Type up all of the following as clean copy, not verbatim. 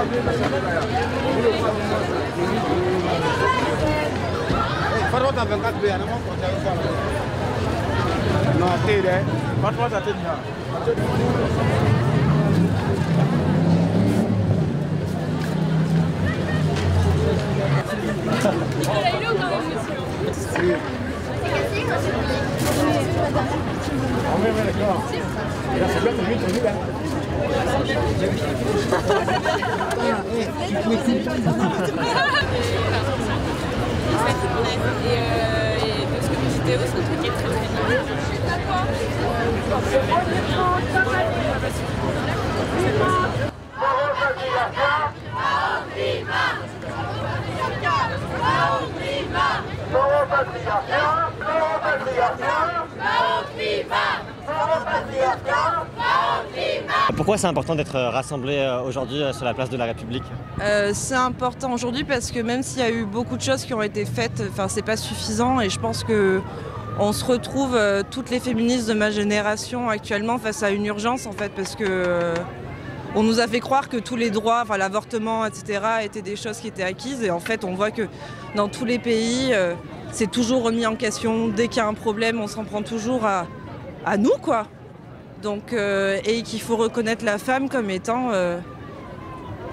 Et de ce que dit Théo, c'est un truc qui est très très bien. Pourquoi c'est important d'être rassemblés aujourd'hui sur la place de la République? C'est important aujourd'hui parce que même s'il y a eu beaucoup de choses qui ont été faites, c'est pas suffisant et je pense que on se retrouve toutes les féministes de ma génération actuellement face à une urgence en fait parce que on nous a fait croire que tous les droits, l'avortement, etc. étaient des choses qui étaient acquises et en fait on voit que dans tous les pays c'est toujours remis en question. Dès qu'il y a un problème, on s'en prend toujours à nous quoi. Donc, et qu'il faut reconnaître la femme comme étant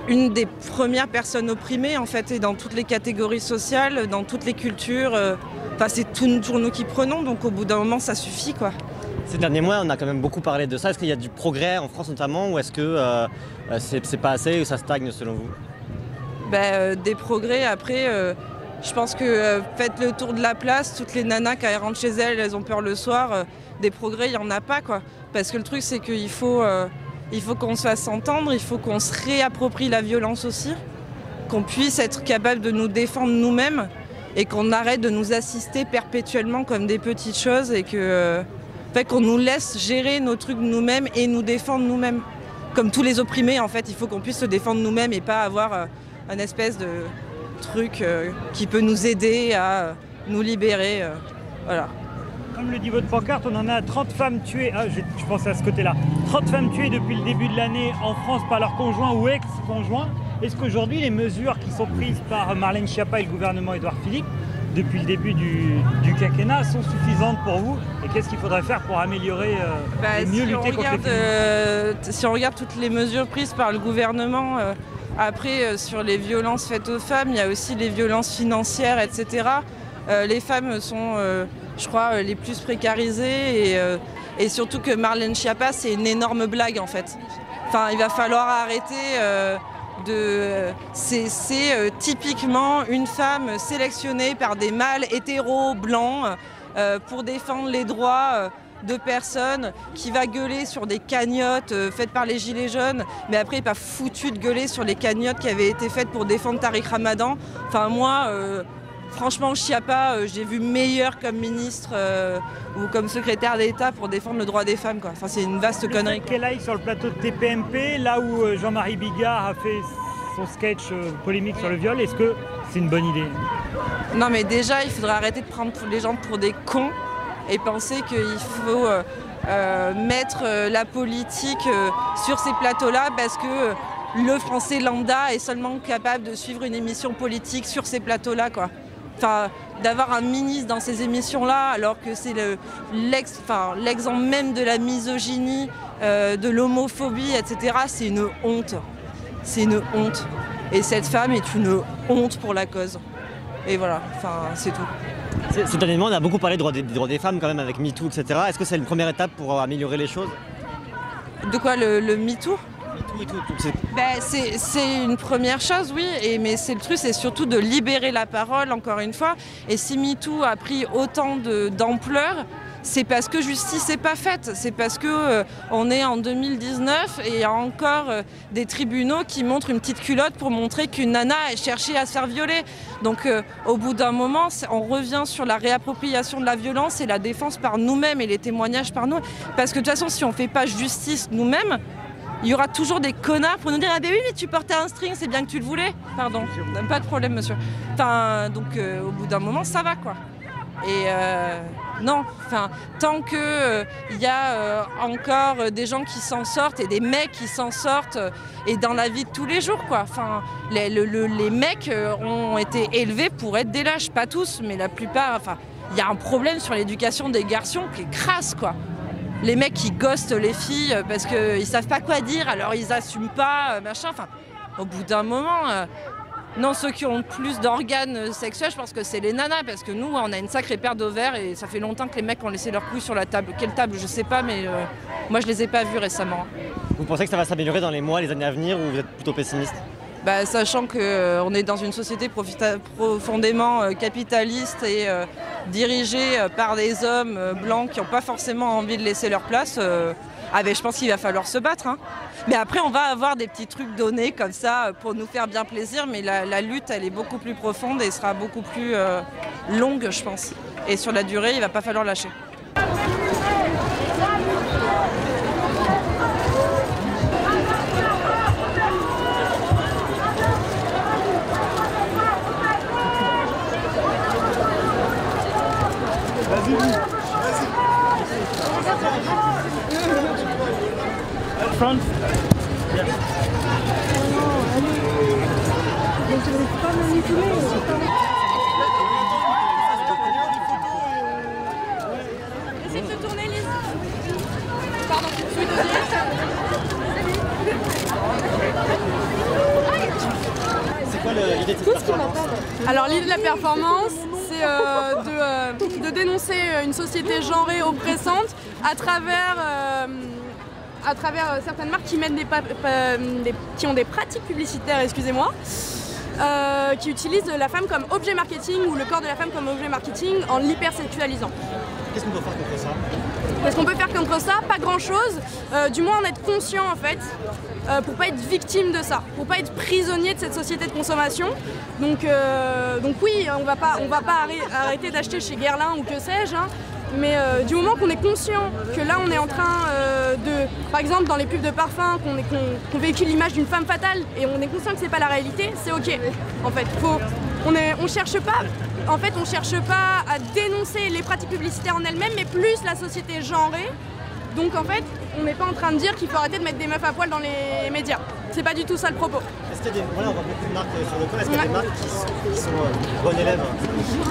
une des premières personnes opprimées en fait, et dans toutes les catégories sociales, dans toutes les cultures. C'est toujours nous qui prenons, donc au bout d'un moment, ça suffit quoi. Ces derniers mois, on a quand même beaucoup parlé de ça. Est-ce qu'il y a du progrès en France notamment, ou est-ce que c'est pas assez ou ça stagne selon vous? Des progrès, après, je pense que faites le tour de la place, toutes les nanas quand elles rentrent chez elles, elles ont peur le soir. Des progrès, il n'y en a pas quoi. Parce que le truc, c'est qu'il faut qu'on se fasse entendre, il faut qu'on se réapproprie la violence aussi, qu'on puisse être capable de nous défendre nous-mêmes et qu'on arrête de nous assister perpétuellement comme des petites choses et qu'on nous laisse gérer nos trucs nous-mêmes et nous défendre nous-mêmes. Comme tous les opprimés, en fait, il faut qu'on puisse se défendre nous-mêmes et pas avoir un espèce de truc qui peut nous aider à nous libérer. Voilà. Comme le dit votre pancarte, on en a 30 femmes tuées, je pense à ce côté-là, 30 femmes tuées depuis le début de l'année en France par leur conjoint ou ex-conjoint. Est-ce qu'aujourd'hui, les mesures qui sont prises par Marlène Schiappa et le gouvernement Édouard Philippe, depuis le début du quinquennat, sont suffisantes pour vous? Et qu'est-ce qu'il faudrait faire pour améliorer et mieux lutter contre les féminicides? Si on regarde toutes les mesures prises par le gouvernement, après, sur les violences faites aux femmes, il y a aussi les violences financières, etc. Les femmes sont... je crois, les plus précarisées et surtout que Marlène Schiappa, c'est une énorme blague en fait. Il va falloir arrêter c'est typiquement une femme sélectionnée par des mâles hétéros blancs pour défendre les droits de personnes qui va gueuler sur des cagnottes faites par les gilets jaunes, mais après il n'est pas foutu de gueuler sur les cagnottes qui avaient été faites pour défendre Tariq Ramadan. Franchement, Schiappa, j'ai vu meilleur comme ministre ou comme secrétaire d'État pour défendre le droit des femmes. C'est une vaste connerie. Qu'elle aille sur le plateau de TPMP, là où Jean-Marie Bigard a fait son sketch polémique sur le viol, est-ce que c'est une bonne idée? Non, mais déjà, il faudrait arrêter de prendre les gens pour des cons et penser qu'il faut mettre la politique sur ces plateaux-là parce que le français lambda est seulement capable de suivre une émission politique sur ces plateaux-là, quoi. D'avoir un ministre dans ces émissions-là, alors que c'est l'exemple même de la misogynie, de l'homophobie, etc., c'est une honte. C'est une honte. Et cette femme est une honte pour la cause. Et voilà, c'est tout. Ces derniers mois, on a beaucoup parlé des droits des femmes quand même avec MeToo, etc. Est-ce que c'est une première étape pour améliorer les choses? De quoi, le MeToo? C'est une première chose, oui, mais c'est le truc, c'est surtout de libérer la parole, encore une fois. Et si MeToo a pris autant d'ampleur, c'est parce que justice n'est pas faite. C'est parce qu'on est en 2019 et il y a encore des tribunaux qui montrent une petite culotte pour montrer qu'une nana a cherché à se faire violer. Donc au bout d'un moment, on revient sur la réappropriation de la violence et la défense par nous-mêmes et les témoignages par nous. Parce que de toute façon, si on ne fait pas justice nous-mêmes, il y aura toujours des connards pour nous dire « Ah ben oui, mais tu portais un string, c'est bien que tu le voulais ». Pardon, pas de problème, monsieur. Au bout d'un moment, ça va, quoi. Et non, enfin, tant que y a encore des gens qui s'en sortent et des mecs qui s'en sortent et dans la vie de tous les jours, quoi. Enfin, les mecs ont été élevés pour être des lâches, pas tous, mais la plupart. Enfin, il y a un problème sur l'éducation des garçons qui est crasse, quoi. Les mecs qui ghostent les filles parce qu'ils savent pas quoi dire, alors ils assument pas, machin. Enfin, au bout d'un moment. Non, ceux qui ont le plus d'organes sexuels, je pense que c'est les nanas, parce que nous, on a une sacrée paire d'ovaires et ça fait longtemps que les mecs ont laissé leurs couilles sur la table. Quelle table, je sais pas, mais moi je les ai pas vus récemment. Vous pensez que ça va s'améliorer dans les mois, les années à venir, ou vous êtes plutôt pessimiste? Bah, sachant qu'on est dans une société profondément capitaliste et dirigée par des hommes blancs qui n'ont pas forcément envie de laisser leur place, je pense qu'il va falloir se battre. Hein. Mais après, on va avoir des petits trucs donnés comme ça pour nous faire bien plaisir, mais la lutte, elle est beaucoup plus profonde et sera beaucoup plus longue, je pense. Et sur la durée, il ne va pas falloir lâcher. Front. Essaye de te tourner, Lise. Pardon, C'est quoi l'idée de cette performance? Alors l'idée de la performance, c'est de dénoncer une société genrée oppressante à travers certaines marques qui mènent qui ont des pratiques publicitaires, excusez-moi, qui utilisent la femme comme objet marketing ou le corps de la femme comme objet marketing en l'hypersexualisant. Qu'est-ce qu'on peut faire contre ça? Qu'est-ce qu'on peut faire contre ça? Pas grand-chose, du moins en être conscient en fait, pour pas être victime de ça, pour pas être prisonnier de cette société de consommation. Donc oui, on va pas arrêter d'acheter chez Guerlain ou que sais-je, hein, mais du moment qu'on est conscient que là on est en train par exemple dans les pubs de parfum, qu'on véhicule l'image d'une femme fatale et on est conscient que c'est pas la réalité, c'est ok. En fait, on cherche pas à dénoncer les pratiques publicitaires en elles-mêmes, mais plus la société genrée. Donc en fait, on n'est pas en train de dire qu'il faut arrêter de mettre des meufs à poil dans les médias. C'est pas du tout ça le propos. Est-ce qu'il y a on voit beaucoup de marques sur le col, est-ce qu'il y a des marques qui sont bonnes élèves?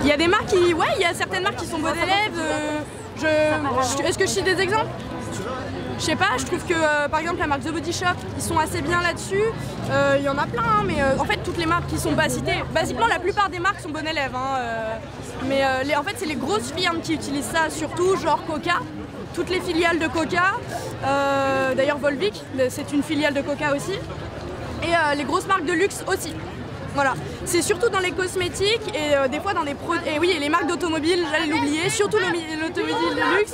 Il y a des marques il y a certaines marques qui sont bonnes élèves. Est-ce que je cite des exemples? Je sais pas, je trouve que par exemple la marque The Body Shop, ils sont assez bien là-dessus. Il y en a plein, hein, mais en fait toutes les marques qui sont pas citées, basiquement la plupart des marques sont bonnes élèves. Hein, mais en fait c'est les grosses firmes qui utilisent ça surtout, genre Coca. Toutes les filiales de Coca, d'ailleurs Volvic, c'est une filiale de Coca aussi, et les grosses marques de luxe aussi. Voilà, c'est surtout dans les cosmétiques et des fois dans des produits. Et oui, et les marques d'automobile, j'allais l'oublier, surtout l'automobile de luxe.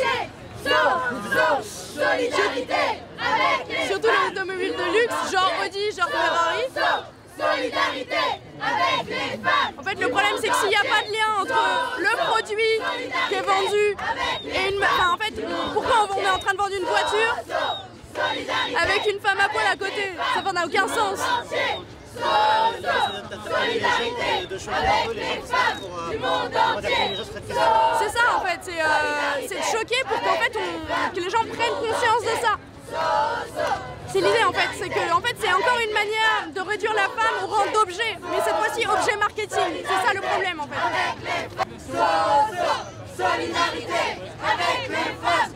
Solidarité avec les surtout l'automobile de luxe, genre Audi, genre Ferrari. Solidarité avec les femmes. En fait, le problème, c'est que s'il n'y a pas de lien entre le produit qui est vendu et une... Enfin, en fait, pourquoi on est en train de vendre une voiture avec une femme à poil à côté? Ça n'a aucun sens. C'est ça, en fait. C'est de choquer pour qu'en fait, que les gens prennent conscience de ça. C'est l'idée en fait, c'est que c'est encore une manière de réduire la femme au rang d'objet, mais cette fois-ci objet marketing, c'est ça le problème en fait. Solidarité avec les femmes.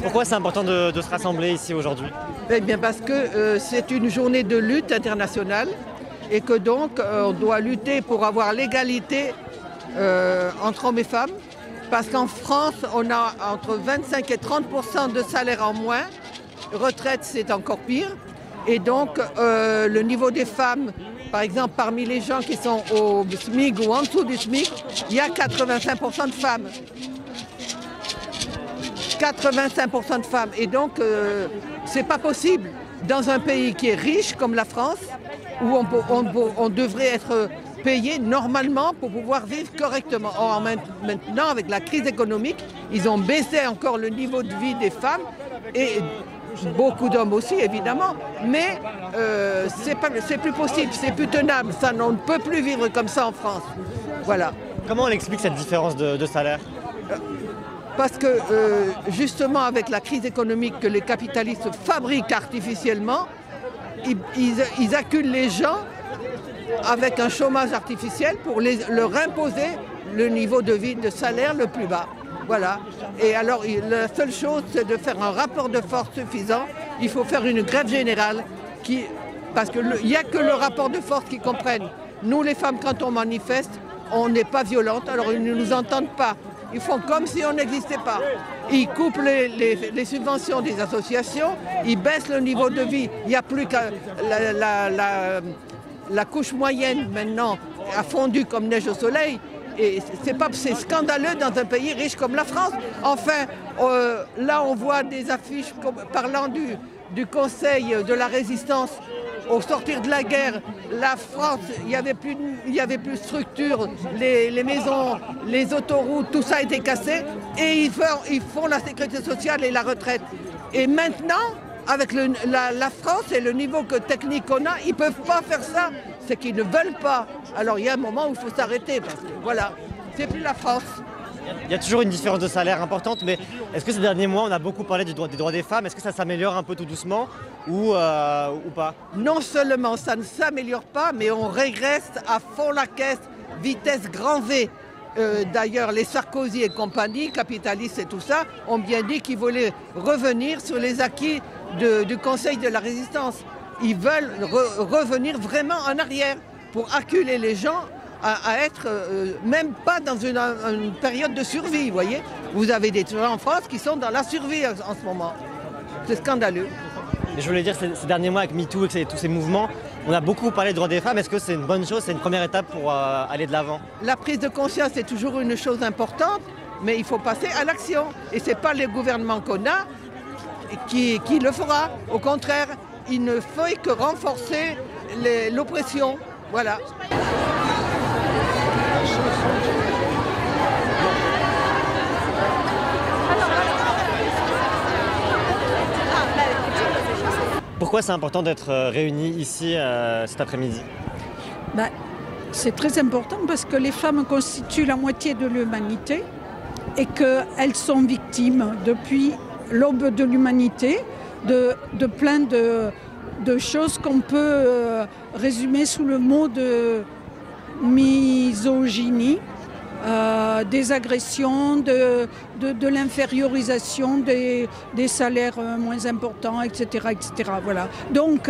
Pourquoi c'est important de se rassembler ici aujourd'hui? Eh bien parce que c'est une journée de lutte internationale et que donc on doit lutter pour avoir l'égalité entre hommes et femmes. Parce qu'en France, on a entre 25 et 30% de salaire en moins. Retraite, c'est encore pire. Et donc, le niveau des femmes, par exemple, parmi les gens qui sont au SMIC ou en dessous du SMIC, il y a 85% de femmes. 85% de femmes. Et donc, c'est pas possible. Dans un pays qui est riche comme la France, où on devrait être payé normalement pour pouvoir vivre correctement. Or, maintenant, avec la crise économique, ils ont baissé encore le niveau de vie des femmes Et beaucoup d'hommes aussi, évidemment, mais c'est plus possible, c'est plus tenable. Ça, on ne peut plus vivre comme ça en France. Voilà. Comment on explique cette différence de salaire? Parce que justement, avec la crise économique que les capitalistes fabriquent artificiellement, ils acculent les gens avec un chômage artificiel pour leur imposer le niveau de vie, de salaire le plus bas. Voilà. Et alors, la seule chose, c'est de faire un rapport de force suffisant. Il faut faire une grève générale parce qu'il n'y a que le rapport de force qui comprenne. Nous, les femmes, quand on manifeste, on n'est pas violente, alors ils ne nous entendent pas. Ils font comme si on n'existait pas. Ils coupent les subventions des associations, ils baissent le niveau de vie. Il n'y a plus qu'à la couche moyenne maintenant a fondu comme neige au soleil. Et c'est scandaleux dans un pays riche comme la France. Enfin, là on voit des affiches parlant du Conseil de la Résistance. Au sortir de la guerre, la France, il n'y avait plus de structure, les maisons, les autoroutes, tout ça a été cassé. Et ils font la sécurité sociale et la retraite. Et maintenant, avec la France et le niveau technique qu'on a, ils ne peuvent pas faire ça. C'est qu'ils ne veulent pas. Alors il y a un moment où il faut s'arrêter, parce que voilà, c'est plus la France. Il y a toujours une différence de salaire importante, mais est-ce que ces derniers mois, on a beaucoup parlé des droits des femmes? Est-ce que ça s'améliore un peu tout doucement ou pas? Non seulement ça ne s'améliore pas, mais on régresse à fond la caisse, vitesse grand V. D'ailleurs, les Sarkozy et compagnie, capitalistes et tout ça, ont bien dit qu'ils voulaient revenir sur les acquis du Conseil de la Résistance. Ils veulent revenir vraiment en arrière pour acculer les gens à être même pas dans une période de survie, vous voyez. Vous avez des gens en France qui sont dans la survie en ce moment. C'est scandaleux. Et je voulais dire, ces derniers mois avec MeToo et tous ces mouvements, on a beaucoup parlé des droits des femmes. Est-ce que c'est une bonne chose, c'est une première étape pour aller de l'avant? La prise de conscience est toujours une chose importante, mais il faut passer à l'action. Et ce n'est pas le gouvernement qu'on a qui le fera. Au contraire, il ne fait que renforcer l'oppression. Voilà. Pourquoi c'est important d'être réunis ici cet après-midi? C'est très important parce que les femmes constituent la moitié de l'humanité et qu'elles sont victimes depuis l'aube de l'humanité de plein de choses qu'on peut résumer sous le mot de misogynie, des agressions, de l'infériorisation des salaires moins importants, etc. etc. Voilà. Donc,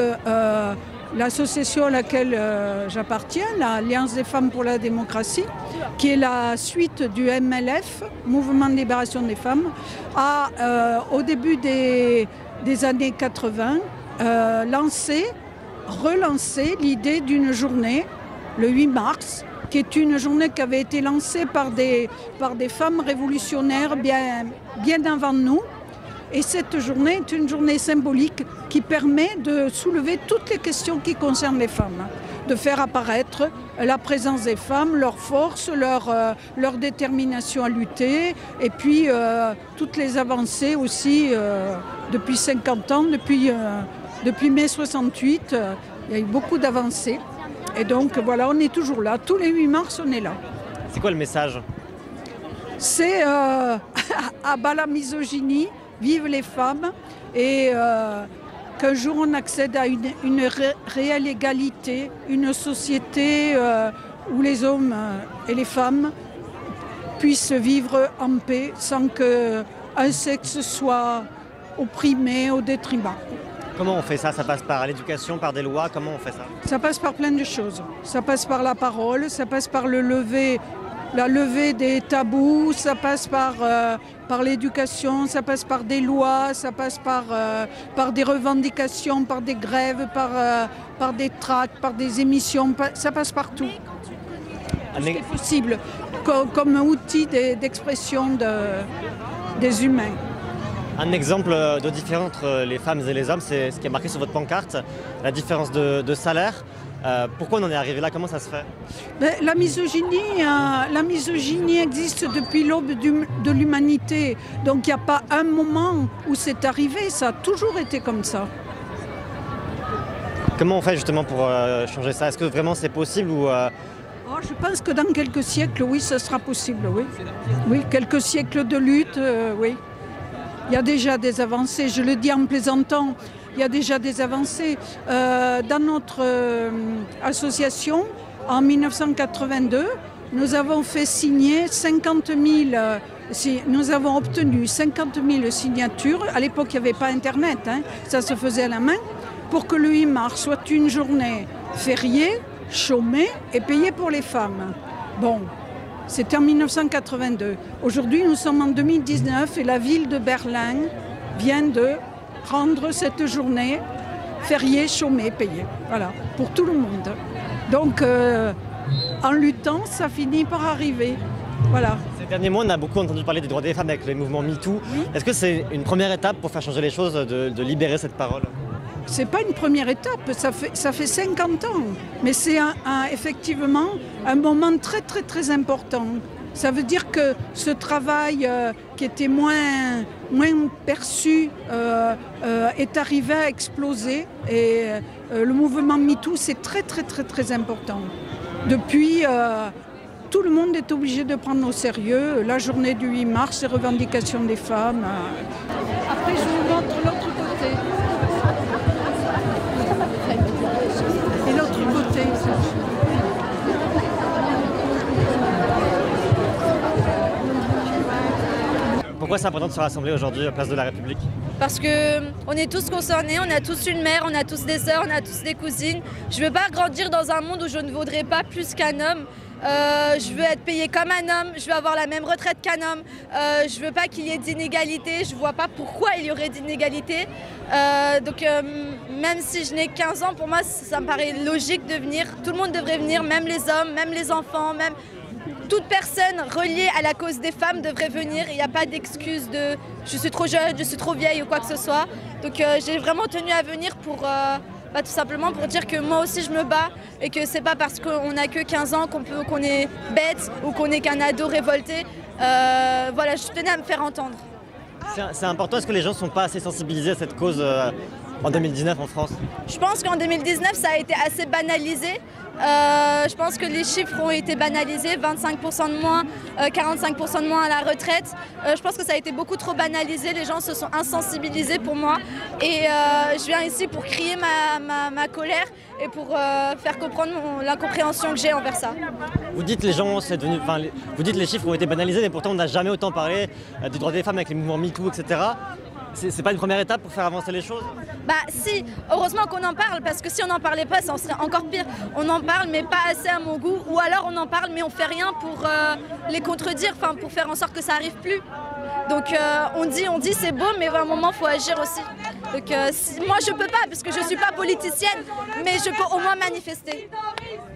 l'association à laquelle j'appartiens, l'Alliance des femmes pour la démocratie, qui est la suite du MLF, Mouvement de libération des femmes, a, au début des années 80, relancé l'idée d'une journée, le 8 mars, qui est une journée qui avait été lancée par des femmes révolutionnaires bien avant nous. Et cette journée est une journée symbolique qui permet de soulever toutes les questions qui concernent les femmes, de faire apparaître la présence des femmes, leur force, leur détermination à lutter, et puis toutes les avancées aussi depuis 50 ans, depuis mai 68, il y a eu beaucoup d'avancées. Et donc voilà, on est toujours là. Tous les 8 mars, on est là. C'est quoi le message? C'est à bas la misogynie, vive les femmes, et qu'un jour on accède à une réelle égalité, une société où les hommes et les femmes puissent vivre en paix sans qu'un sexe soit opprimé au détriment. Comment on fait ça? Ça passe par l'éducation, par des lois? Comment on fait ça? Ça passe par plein de choses. Ça passe par la parole, ça passe par la levée des tabous, ça passe par l'éducation, ça passe par des lois, ça passe par des revendications, par des grèves, par des tracts, par des émissions, ça passe partout. Tout ce qui est possible comme outil d'expression des humains. Un exemple de différence entre les femmes et les hommes, c'est ce qui est marqué sur votre pancarte, la différence de salaire. Pourquoi on en est arrivé là? Comment ça se fait? La misogynie existe depuis l'aube de l'humanité. Donc il n'y a pas un moment où c'est arrivé, ça a toujours été comme ça. Comment on fait justement pour changer ça? Est-ce que vraiment c'est possible ou Je pense que dans quelques siècles, oui, ça sera possible, oui. Oui, quelques siècles de lutte, oui. Il y a déjà des avancées, je le dis en plaisantant, il y a déjà des avancées. Dans notre association, en 1982, nous avons fait signer 50 000, nous avons obtenu 50 000 signatures. À l'époque, il n'y avait pas Internet, hein, ça se faisait à la main, pour que le 8 mars soit une journée fériée, chômée et payée pour les femmes. Bon. C'était en 1982. Aujourd'hui, nous sommes en 2019 et la ville de Berlin vient de rendre cette journée fériée, chômée, payée. Voilà, pour tout le monde. Donc, en luttant, ça finit par arriver. Voilà. Ces derniers mois, on a beaucoup entendu parler des droits des femmes avec les mouvements MeToo. Oui. Est-ce que c'est une première étape pour faire changer les choses, de libérer cette parole? C'est pas une première étape, ça fait 50 ans. Mais c'est effectivement un moment très très très important. Ça veut dire que ce travail qui était moins perçu est arrivé à exploser. Et le mouvement MeToo, c'est très très très très important. Depuis, tout le monde est obligé de prendre au sérieux la journée du 8 mars, les revendications des femmes. Après, je vous montre l'autre côté. Et l'autre côté. Pourquoi c'est important de se rassembler aujourd'hui à Place de la République? Parce qu'on est tous concernés, on a tous une mère, on a tous des sœurs, on a tous des cousines. Je ne veux pas grandir dans un monde où je ne vaudrais pas plus qu'un homme. Je veux être payée comme un homme, je veux avoir la même retraite qu'un homme. Je veux pas qu'il y ait d'inégalité, je vois pas pourquoi il y aurait d'inégalité. Donc même si je n'ai 15 ans, pour moi ça me paraît logique de venir. Tout le monde devrait venir, même les hommes, même les enfants, même toute personne reliée à la cause des femmes devrait venir. Il n'y a pas d'excuse de je suis trop jeune, je suis trop vieille ou quoi que ce soit. Donc j'ai vraiment tenu à venir pour... tout simplement pour dire que moi aussi je me bats et que c'est pas parce qu'on n'a que 15 ans qu'on est bête ou qu'on est qu'un ado révolté. Voilà, je tenais à me faire entendre. C'est important, est-ce que les gens ne sont pas assez sensibilisés à cette cause en 2019 en France? Je pense qu'en 2019 ça a été assez banalisé. Je pense que les chiffres ont été banalisés, 25% de moins, 45% de moins à la retraite. Je pense que ça a été beaucoup trop banalisé, les gens se sont insensibilisés pour moi. Et je viens ici pour crier ma colère et pour faire comprendre l'incompréhension que j'ai envers ça. Vous dites vous dites les chiffres ont été banalisés, mais pourtant on n'a jamais autant parlé des droits des femmes avec les mouvements MeToo, etc. C'est pas une première étape pour faire avancer les choses? Si, heureusement qu'on en parle, parce que si on n'en parlait pas, ça en serait encore pire. On en parle, mais pas assez à mon goût, ou alors on en parle, mais on fait rien pour les contredire, pour faire en sorte que ça arrive plus. Donc on dit c'est beau, mais à un moment il faut agir aussi. Donc moi je peux pas, parce que je suis pas politicienne, mais je peux au moins manifester.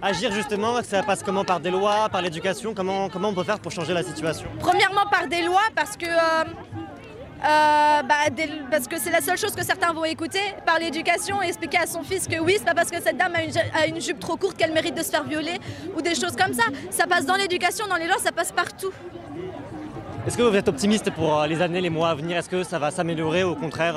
Agir justement, ça passe comment? Par des lois, par l'éducation? Comment on peut faire pour changer la situation? Premièrement par des lois, parce que c'est la seule chose que certains vont écouter, par l'éducation, et expliquer à son fils que oui, c'est pas parce que cette dame a une jupe trop courte qu'elle mérite de se faire violer ou des choses comme ça. Ça passe dans l'éducation, dans les lois, ça passe partout. Est-ce que vous êtes optimiste pour les années, les mois à venir? Est-ce que ça va s'améliorer ou au contraire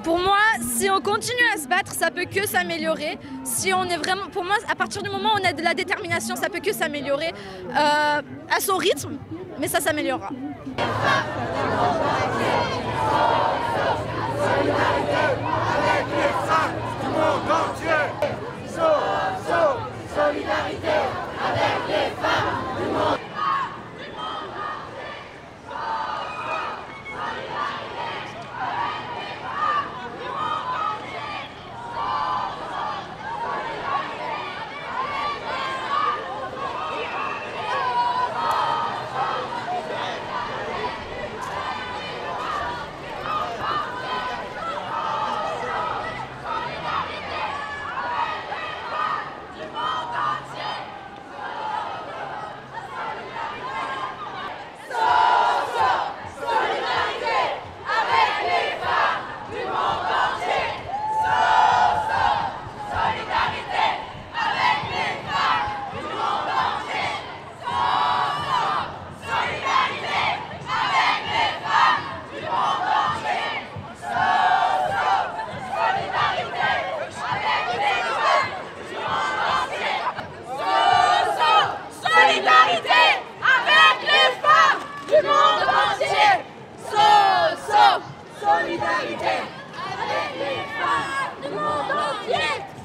Pour moi, si on continue à se battre, ça peut que s'améliorer. Si on est vraiment, pour moi, à partir du moment où on a de la détermination, ça peut que s'améliorer à son rythme, mais ça s'améliorera. Solidarité avec les femmes du monde.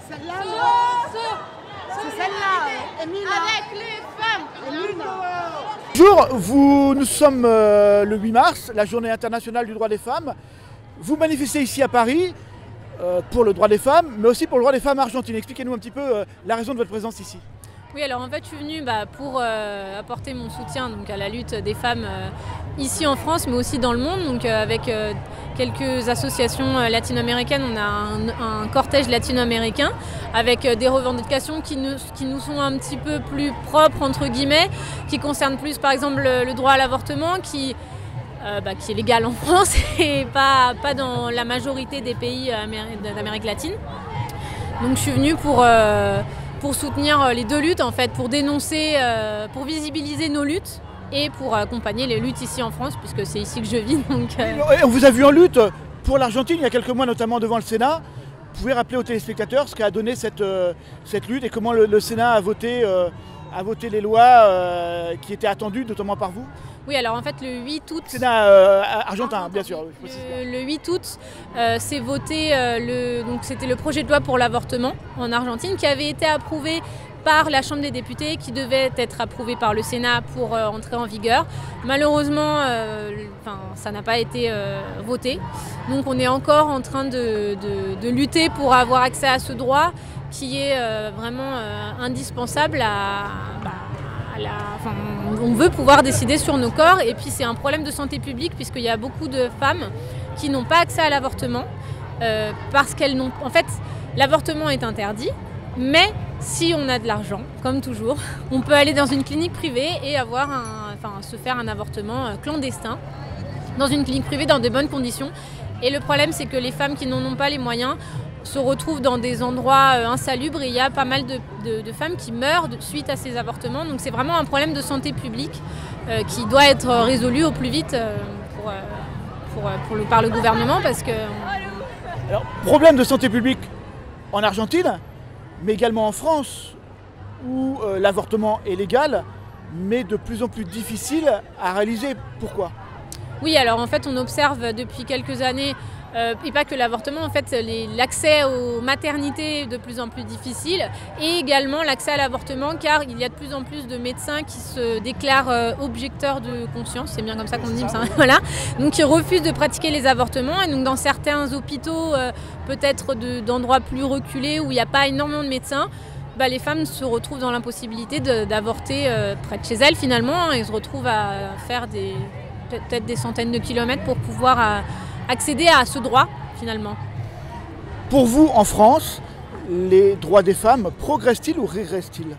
Celle-là, c'est celle-là. Avec les femmes. Bonjour, nous sommes le 8 mars, la journée internationale du droit des femmes. Vous manifestez ici à Paris pour le droit des femmes, mais aussi pour le droit des femmes argentines. Expliquez-nous un petit peu la raison de votre présence ici. Oui, alors en fait, je suis venue pour apporter mon soutien donc, à la lutte des femmes ici en France, mais aussi dans le monde. Donc, avec quelques associations latino-américaines, on a un cortège latino-américain avec des revendications qui nous sont un petit peu plus propres, entre guillemets, qui concernent plus, par exemple, le droit à l'avortement, qui est légal en France et pas dans la majorité des pays d'Amérique latine. Donc, je suis venue pour soutenir les deux luttes, en fait, pour dénoncer, pour visibiliser nos luttes et pour accompagner les luttes ici en France, puisque c'est ici que je vis. Donc, On vous a vu en lutte pour l'Argentine il y a quelques mois, notamment devant le Sénat. Vous pouvez rappeler aux téléspectateurs ce qu'a donné cette lutte et comment le Sénat a voté les lois qui étaient attendues, notamment par vous? Oui, alors en fait, le 8 août... Sénat argentin, bien sûr. Le 8 août, c'est voté, c'était le projet de loi pour l'avortement en Argentine qui avait été approuvé par la Chambre des députés, qui devait être approuvé par le Sénat pour entrer en vigueur. Malheureusement, ça n'a pas été voté. Donc on est encore en train de lutter pour avoir accès à ce droit qui est vraiment indispensable on veut pouvoir décider sur nos corps, et puis c'est un problème de santé publique puisqu'il y a beaucoup de femmes qui n'ont pas accès à l'avortement parce qu'elles n'ont... En fait, l'avortement est interdit, mais si on a de l'argent, comme toujours, on peut aller dans une clinique privée et se faire un avortement clandestin dans une clinique privée dans de bonnes conditions. Et le problème, c'est que les femmes qui n'en ont pas les moyens se retrouvent dans des endroits insalubres et il y a pas mal de femmes qui meurent suite à ces avortements. Donc c'est vraiment un problème de santé publique qui doit être résolu au plus vite par le gouvernement parce que... Alors, problème de santé publique en Argentine, mais également en France, où l'avortement est légal, mais de plus en plus difficile à réaliser. Pourquoi ? Oui, alors en fait on observe depuis quelques années et pas que l'avortement, en fait, l'accès aux maternités est de plus en plus difficile et également l'accès à l'avortement car il y a de plus en plus de médecins qui se déclarent objecteurs de conscience, c'est bien comme ça qu'on dit, voilà. Donc ils refusent de pratiquer les avortements et donc dans certains hôpitaux, peut-être d'endroits plus reculés où il n'y a pas énormément de médecins, les femmes se retrouvent dans l'impossibilité d'avorter près de chez elles finalement et se retrouvent à faire peut-être des centaines de kilomètres pour pouvoir accéder à ce droit finalement. Pour vous, en France, les droits des femmes progressent-ils ou régressent-ils ?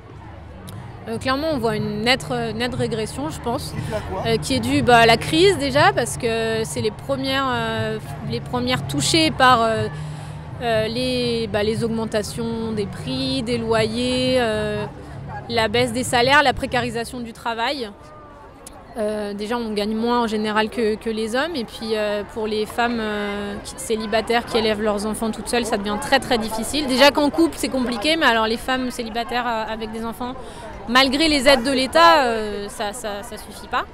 Clairement, on voit une nette régression, je pense, qui est due à la crise déjà, parce que c'est les premières touchées par les augmentations des prix, des loyers, la baisse des salaires, la précarisation du travail. Déjà on gagne moins en général que les hommes et puis pour les femmes célibataires qui élèvent leurs enfants toutes seules ça devient très très difficile. Déjà qu'en couple c'est compliqué mais alors les femmes célibataires avec des enfants malgré les aides de l'État ça suffit pas.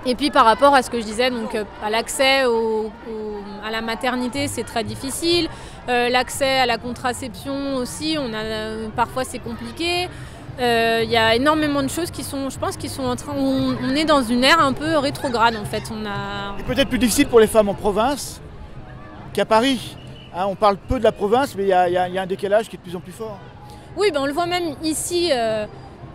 Et puis par rapport à ce que je disais donc à l'accès à la maternité c'est très difficile, l'accès à la contraception aussi parfois c'est compliqué. Il y a énormément de choses qui sont en train... On est dans une ère un peu rétrograde en fait. C'est peut-être plus difficile pour les femmes en province qu'à Paris. On parle peu de la province, mais il y a un décalage qui est de plus en plus fort. Oui, on le voit même ici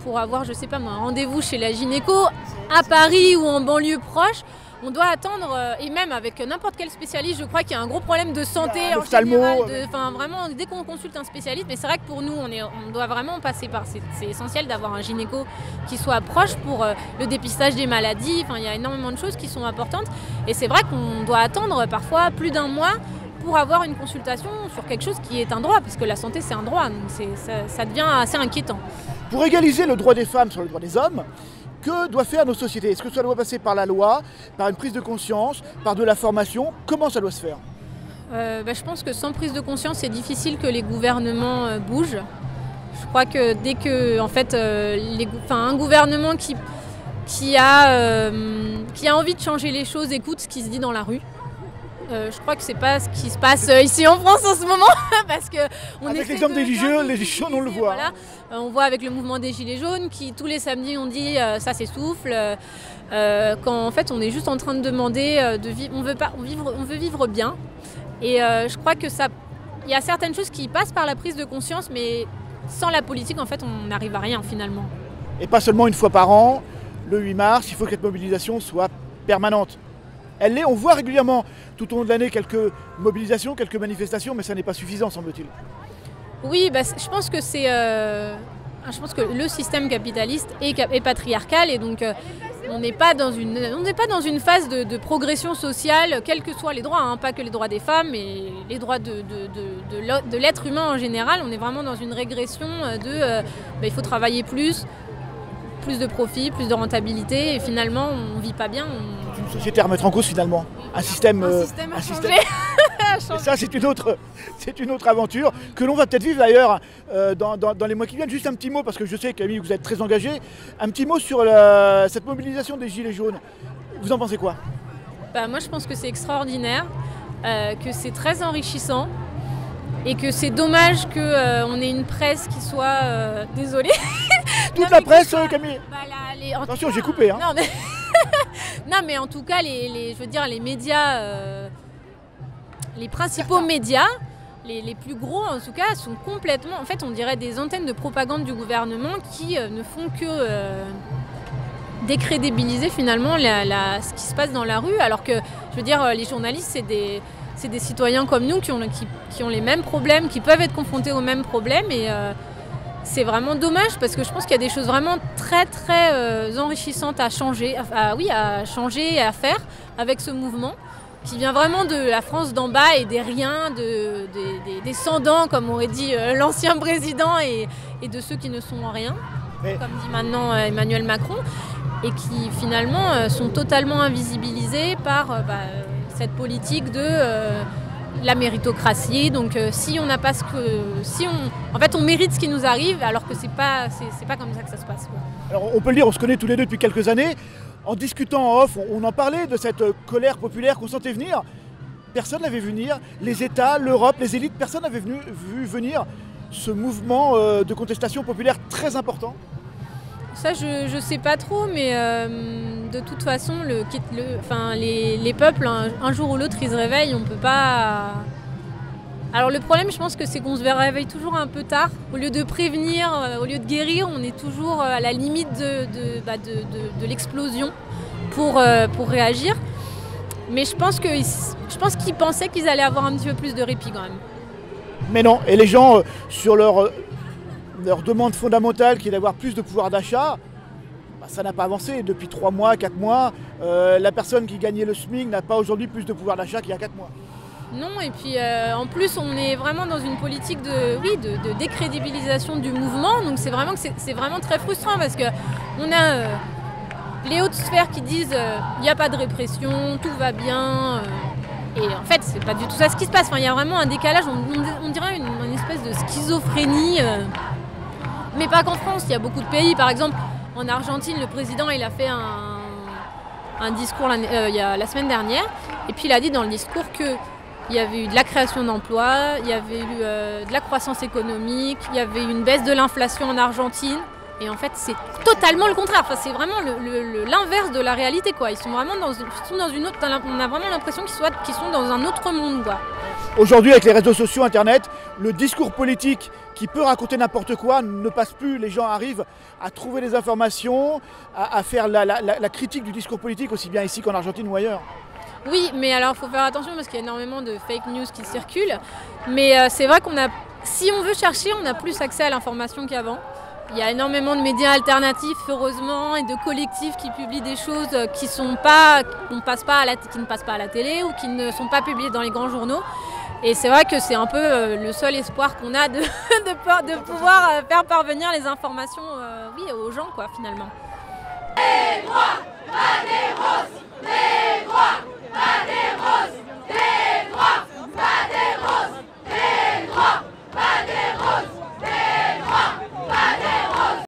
pour avoir, je sais pas moi, un rendez-vous chez la gynéco à Paris ou en banlieue proche. On doit attendre, et même avec n'importe quel spécialiste, je crois qu'il y a un gros problème de santé en général. Vraiment, dès qu'on consulte un spécialiste, mais c'est vrai que pour nous, on doit vraiment passer par... C'est essentiel d'avoir un gynéco qui soit proche pour le dépistage des maladies. Il y a énormément de choses qui sont importantes. Et c'est vrai qu'on doit attendre parfois plus d'un mois pour avoir une consultation sur quelque chose qui est un droit, parce que la santé, c'est un droit. Donc ça devient assez inquiétant. Pour égaliser le droit des femmes sur le droit des hommes, que doit faire nos sociétés? Est-ce que ça doit passer par la loi, par une prise de conscience, par de la formation? Comment ça doit se faire? Je pense que sans prise de conscience, c'est difficile que les gouvernements bougent. Je crois que dès que, en fait, un gouvernement qui a envie de changer les choses écoute ce qui se dit dans la rue. Je crois que c'est pas ce qui se passe ici en France en ce moment, parce que avec l'exemple des Gilets jaunes, on le voit. Voilà. On voit avec le mouvement des Gilets jaunes qui tous les samedis ont dit ça s'essouffle, quand en fait on est juste en train de demander de vivre, on veut vivre bien. Et je crois que il y a certaines choses qui passent par la prise de conscience, mais sans la politique en fait on n'arrive à rien finalement. Et pas seulement une fois par an, le 8 mars, il faut que cette mobilisation soit permanente. Elle l'est, on voit régulièrement tout au long de l'année quelques mobilisations, quelques manifestations, mais ça n'est pas suffisant, semble-t-il. Oui, je pense que le système capitaliste est patriarcal et donc on n'est pas dans une phase de progression sociale, quels que soient les droits, hein, pas que les droits des femmes, mais les droits de l'être humain en général. On est vraiment dans une régression il faut travailler plus de profit, plus de rentabilité et finalement on ne vit pas bien. Une société à remettre en cause finalement, un système à changer. Et ça c'est une autre aventure que l'on va peut-être vivre d'ailleurs dans les mois qui viennent. Juste un petit mot, parce que je sais Camille vous êtes très engagée, un petit mot sur cette mobilisation des Gilets jaunes. Vous en pensez quoi? Moi je pense que c'est extraordinaire, que c'est très enrichissant et que c'est dommage qu'on ait une presse qui soit... désolée. Toute la presse, Camille. Attention, j'ai coupé. Hein. Non, mais en tout cas, je veux dire, les médias, les principaux médias, les plus gros en tout cas, sont complètement, en fait, on dirait des antennes de propagande du gouvernement qui ne font que décrédibiliser finalement ce qui se passe dans la rue, alors que, je veux dire, les journalistes, c'est des citoyens comme nous qui ont les mêmes problèmes, qui peuvent être confrontés aux mêmes problèmes et c'est vraiment dommage parce que je pense qu'il y a des choses vraiment très très enrichissantes à changer, à changer et à faire avec ce mouvement qui vient vraiment de la France d'en bas et des riens, des sans-dents comme aurait dit l'ancien président et de ceux qui ne sont en rien, comme dit maintenant Emmanuel Macron, et qui finalement sont totalement invisibilisés par cette politique de la méritocratie. Donc si on n'a pas en fait on mérite ce qui nous arrive alors que c'est pas comme ça que ça se passe, quoi. Alors on peut le dire, on se connaît tous les deux depuis quelques années. En discutant en off, on en parlait de cette colère populaire qu'on sentait venir. Personne n'avait vu venir, les États, l'Europe, les élites, personne n'avait vu venir ce mouvement de contestation populaire très important. Ça, je sais pas trop, mais de toute façon, les peuples, un jour ou l'autre, ils se réveillent, on peut pas... Alors le problème, je pense que c'est qu'on se réveille toujours un peu tard. Au lieu de prévenir, au lieu de guérir, on est toujours à la limite de l'explosion pour réagir. Mais je pense qu'ils pensaient qu'ils allaient avoir un petit peu plus de répit quand même. Mais non, et les gens, sur leur demande fondamentale qui est d'avoir plus de pouvoir d'achat, ça n'a pas avancé. Depuis 3 mois, 4 mois, la personne qui gagnait le SMIC n'a pas aujourd'hui plus de pouvoir d'achat qu'il y a 4 mois. Non, et puis en plus on est vraiment dans une politique de décrédibilisation du mouvement, donc c'est vraiment très frustrant parce qu'on a les hautes sphères qui disent il n'y a pas de répression, tout va bien, et en fait c'est pas du tout ça ce qui se passe. Enfin, il y a vraiment un décalage, on dirait une espèce de schizophrénie, mais pas qu'en France, il y a beaucoup de pays, par exemple en Argentine le président il a fait un discours la semaine dernière, et puis il a dit dans le discours qu'il y avait eu de la création d'emplois, il y avait eu de la croissance économique, il y avait eu une baisse de l'inflation en Argentine. Et en fait, c'est totalement le contraire. Enfin, c'est vraiment l'inverse de la réalité, quoi. Ils sont vraiment dans une autre... On a vraiment l'impression qu'ils sont dans un autre monde, quoi. Aujourd'hui, avec les réseaux sociaux, Internet, le discours politique qui peut raconter n'importe quoi ne passe plus. Les gens arrivent à trouver des informations, à faire la critique du discours politique, aussi bien ici qu'en Argentine ou ailleurs. Oui, mais alors il faut faire attention parce qu'il y a énormément de fake news qui circulent. Mais c'est vrai si on veut chercher, on a plus accès à l'information qu'avant. Il y a énormément de médias alternatifs, heureusement, et de collectifs qui publient des choses qui ne passent pas à la télé ou qui ne sont pas publiées dans les grands journaux. Et c'est vrai que c'est un peu le seul espoir qu'on a de pouvoir faire parvenir les informations aux gens, quoi, finalement. Les droits